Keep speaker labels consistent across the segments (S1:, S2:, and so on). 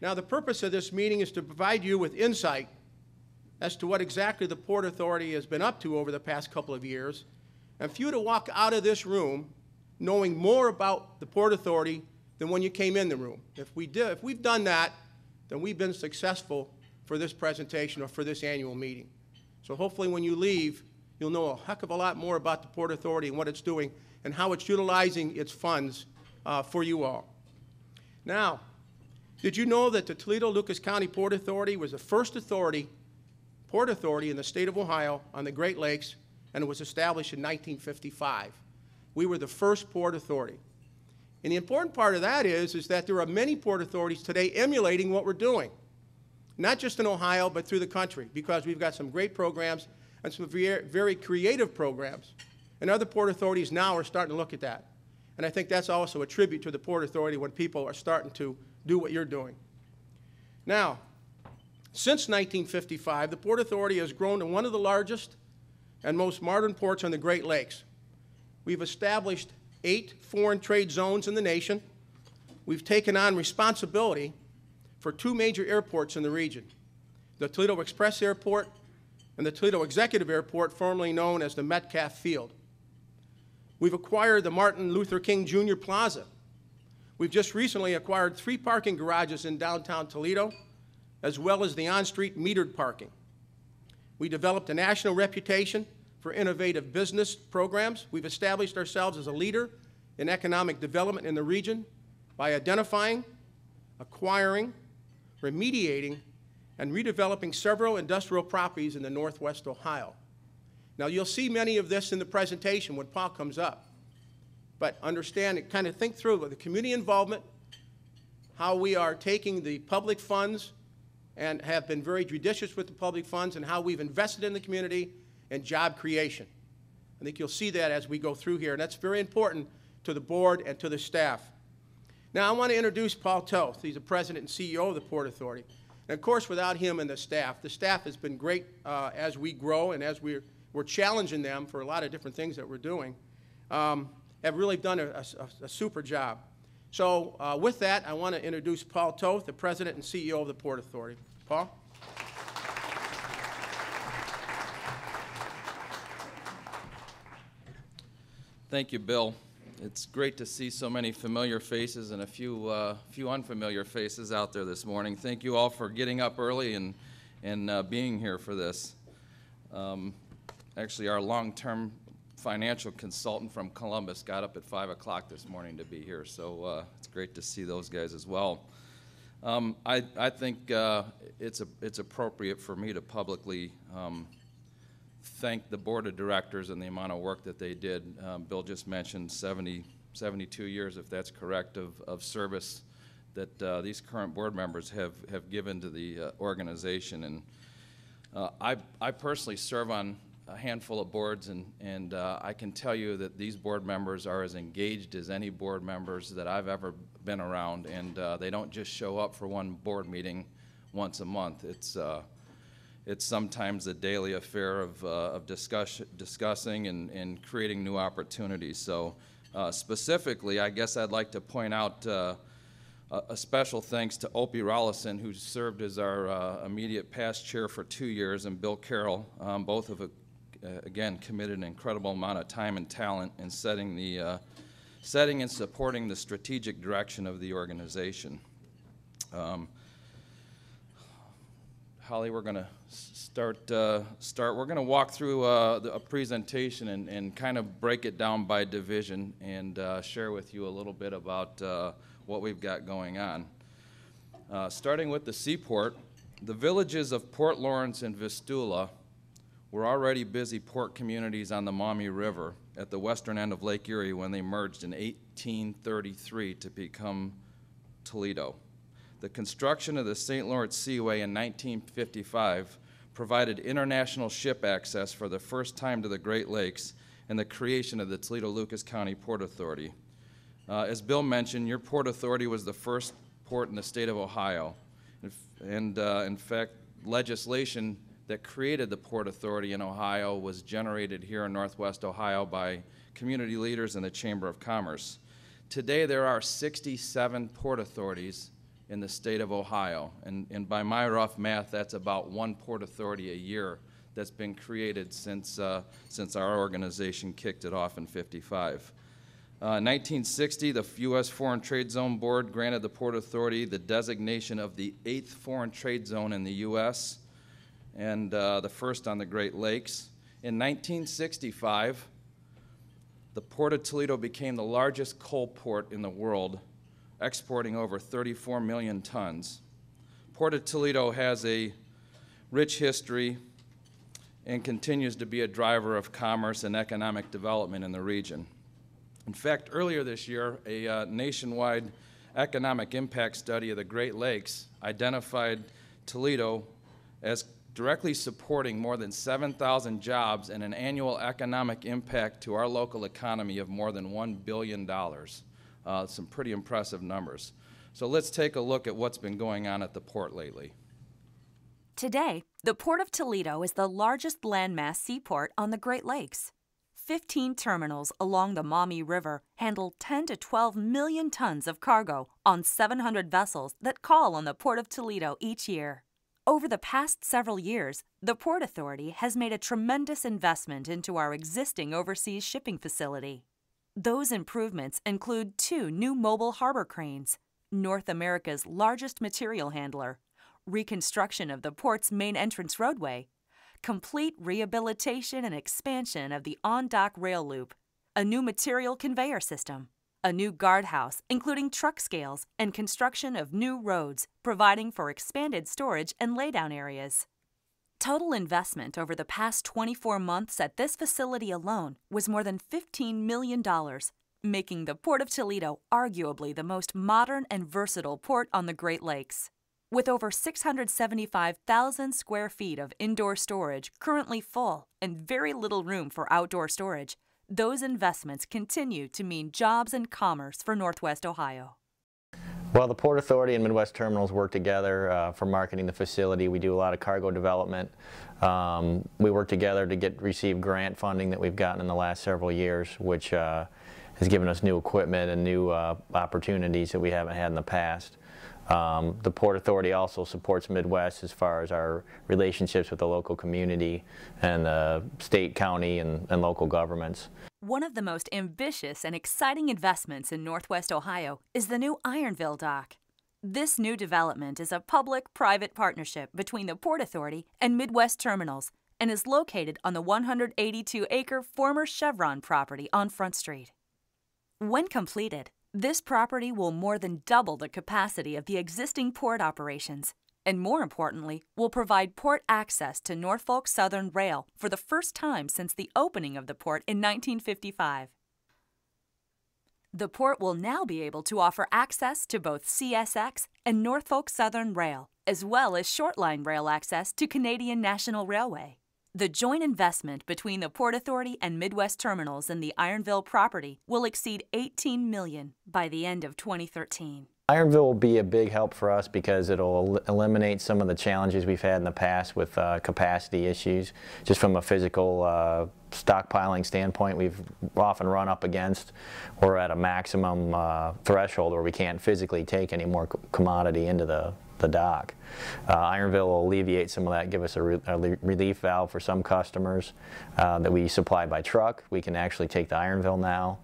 S1: Now, the purpose of this meeting is to provide you with insight as to what exactly the Port Authority has been up to over the past couple of years, and for you to walk out of this room knowing more about the Port Authority than when you came in the room. If we've done that, then we've been successful for this presentation or for this annual meeting. So hopefully when you leave, you'll know a heck of a lot more about the Port Authority and what it's doing and how it's utilizing its funds for you all. Now, did you know that the Toledo-Lucas County Port Authority was the first port authority in the state of Ohio on the Great Lakes, and it was established in 1955. We were the first port authority. And the important part of that is that there are many port authorities today emulating what we're doing, not just in Ohio, but through the country, because we've got some great programs and some very creative programs. And other port authorities now are starting to look at that. And I think that's also a tribute to the Port Authority when people are starting to do what you're doing. Now, since 1955, the Port Authority has grown to one of the largest and most modern ports on the Great Lakes. We've established 8 foreign trade zones in the nation. We've taken on responsibility for 2 major airports in the region, the Toledo Express Airport and the Toledo Executive Airport, formerly known as the Metcalf Field. We've acquired the Martin Luther King Jr. Plaza. We've just recently acquired 3 parking garages in downtown Toledo, as well as the on-street metered parking. We developed a national reputation for innovative business programs. We've established ourselves as a leader in economic development in the region by identifying, acquiring, remediating, and redeveloping several industrial properties in the Northwest Ohio. Now, you'll see many of this in the presentation when Paul comes up. But understand and kind of think through the community involvement, how we are taking the public funds and have been very judicious with the public funds, and how we've invested in the community and job creation. I think you'll see that as we go through here, and that's very important to the board and to the staff. Now, I want to introduce Paul Toth. He's the president and CEO of the Port Authority. And of course, without him and the staff has been great as we grow and as we're challenging them for a lot of different things that we're doing, have really done a super job. So with that, I want to introduce Paul Toth, the president and CEO of the Port Authority. Paul?
S2: Thank you, Bill. It's great to see so many familiar faces and a few unfamiliar faces out there this morning. Thank you all for getting up early and being here for this. Actually, our long-term financial consultant from Columbus got up at 5 o'clock this morning to be here, so it's great to see those guys as well. I think it's appropriate for me to publicly thank the board of directors and the amount of work that they did. Bill just mentioned 72 years, if that's correct, of service that these current board members have given to the organization. And I personally serve on a handful of boards, and I can tell you that these board members are as engaged as any board members that I've ever been around, and they don't just show up for one board meeting once a month. It's sometimes a daily affair of discussing and creating new opportunities. So specifically, I guess I'd like to point out a special thanks to Opie Rollison, who served as our immediate past chair for 2 years, and Bill Carroll. Both have, again, committed an incredible amount of time and talent in setting and supporting the strategic direction of the organization. Holly, we're going to start. We're going to walk through a presentation and kind of break it down by division and share with you a little bit about what we've got going on. Starting with the Seaport, the villages of Port Lawrence and Vistula were already busy port communities on the Maumee River at the western end of Lake Erie when they merged in 1833 to become Toledo. The construction of the St. Lawrence Seaway in 1955 provided international ship access for the first time to the Great Lakes and the creation of the Toledo-Lucas County Port Authority. As Bill mentioned, your Port Authority was the first port in the state of Ohio. And in fact, legislation that created the Port Authority in Ohio was generated here in Northwest Ohio by community leaders in the Chamber of Commerce. Today, there are 67 port authorities in the state of Ohio. And by my rough math, that's about one port authority a year that's been created since our organization kicked it off in '55. In 1960, the U.S. Foreign Trade Zone Board granted the Port Authority the designation of the 8th foreign trade zone in the U.S. and the first on the Great Lakes. In 1965, the Port of Toledo became the largest coal port in the world, exporting over 34 million tons. Port of Toledo has a rich history and continues to be a driver of commerce and economic development in the region. In fact, earlier this year, a nationwide economic impact study of the Great Lakes identified Toledo as directly supporting more than 7,000 jobs and an annual economic impact to our local economy of more than $1 billion. Some pretty impressive numbers. So let's take a look at what's been going on at the port lately.
S3: Today, the Port of Toledo is the largest landmass seaport on the Great Lakes. 15 terminals along the Maumee River handle 10 to 12 million tons of cargo on 700 vessels that call on the Port of Toledo each year. Over the past several years, the Port Authority has made a tremendous investment into our existing overseas shipping facility. Those improvements include 2 new mobile harbor cranes, North America's largest material handler, reconstruction of the port's main entrance roadway, complete rehabilitation and expansion of the on-dock rail loop, a new material conveyor system, a new guardhouse, including truck scales, and construction of new roads, providing for expanded storage and laydown areas. Total investment over the past 24 months at this facility alone was more than $15 million, making the Port of Toledo arguably the most modern and versatile port on the Great Lakes. With over 675,000 square feet of indoor storage currently full and very little room for outdoor storage, those investments continue to mean jobs and commerce for Northwest Ohio.
S4: Well, the Port Authority and Midwest Terminals work together for marketing the facility. We do a lot of cargo development. We work together to receive grant funding that we've gotten in the last several years, which has given us new equipment and new opportunities that we haven't had in the past. The Port Authority also supports Midwest as far as our relationships with the local community and the state, county, and local governments.
S3: One of the most ambitious and exciting investments in Northwest Ohio is the new Ironville dock. This new development is a public-private partnership between the Port Authority and Midwest Terminals and is located on the 182-acre former Chevron property on Front Street. When completed, this property will more than double the capacity of the existing port operations, and more importantly, will provide port access to Norfolk Southern Rail for the first time since the opening of the port in 1955. The port will now be able to offer access to both CSX and Norfolk Southern Rail, as well as short-line rail access to Canadian National Railway. The joint investment between the Port Authority and Midwest Terminals in the Ironville property will exceed $18 million by the end of 2013.
S4: Ironville will be a big help for us because it'll eliminate some of the challenges we've had in the past with capacity issues. Just from a physical stockpiling standpoint, we've often run up against or at a maximum threshold where we can't physically take any more commodity into the dock. Ironville will alleviate some of that, give us a relief valve for some customers that we supply by truck. We can actually take to Ironville now,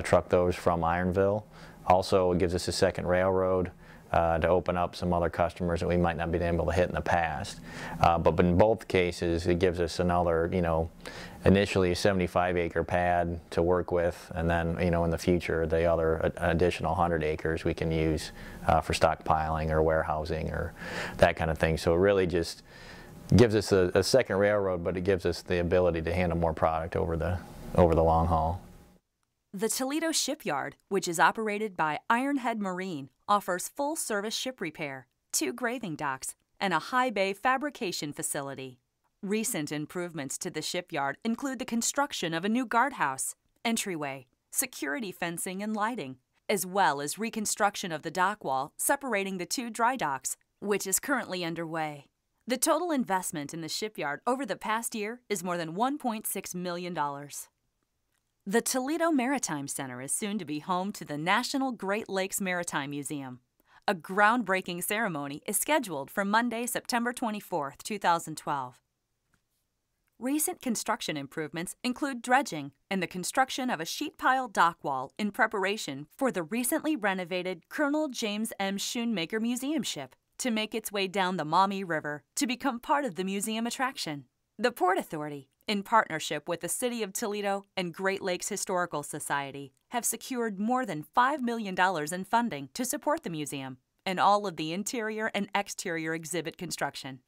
S4: truck those from Ironville. Also, it gives us a second railroad to open up some other customers that we might not have been able to hit in the past. But in both cases, it gives us another, initially a 75-acre pad to work with, and then, in the future, the other additional 100 acres we can use for stockpiling or warehousing or that kind of thing. So it really just gives us a second railroad, but it gives us the ability to handle more product over the long haul.
S3: The Toledo Shipyard, which is operated by Ironhead Marine, offers full-service ship repair, 2 graving docks, and a high bay fabrication facility. Recent improvements to the shipyard include the construction of a new guardhouse, entryway, security fencing and lighting, as well as reconstruction of the dock wall separating the 2 dry docks, which is currently underway. The total investment in the shipyard over the past year is more than $1.6 million. The Toledo Maritime Center is soon to be home to the National Great Lakes Maritime Museum, A groundbreaking ceremony is scheduled for Monday, September 24, 2012. Recent construction improvements include dredging and the construction of a sheet pile dock wall in preparation for the recently renovated Colonel James M. Schoonmaker Museum ship to make its way down the Maumee River to become part of the museum attraction. The Port Authority, in partnership with the City of Toledo and Great Lakes Historical Society, have secured more than $5 million in funding to support the museum and all of the interior and exterior exhibit construction.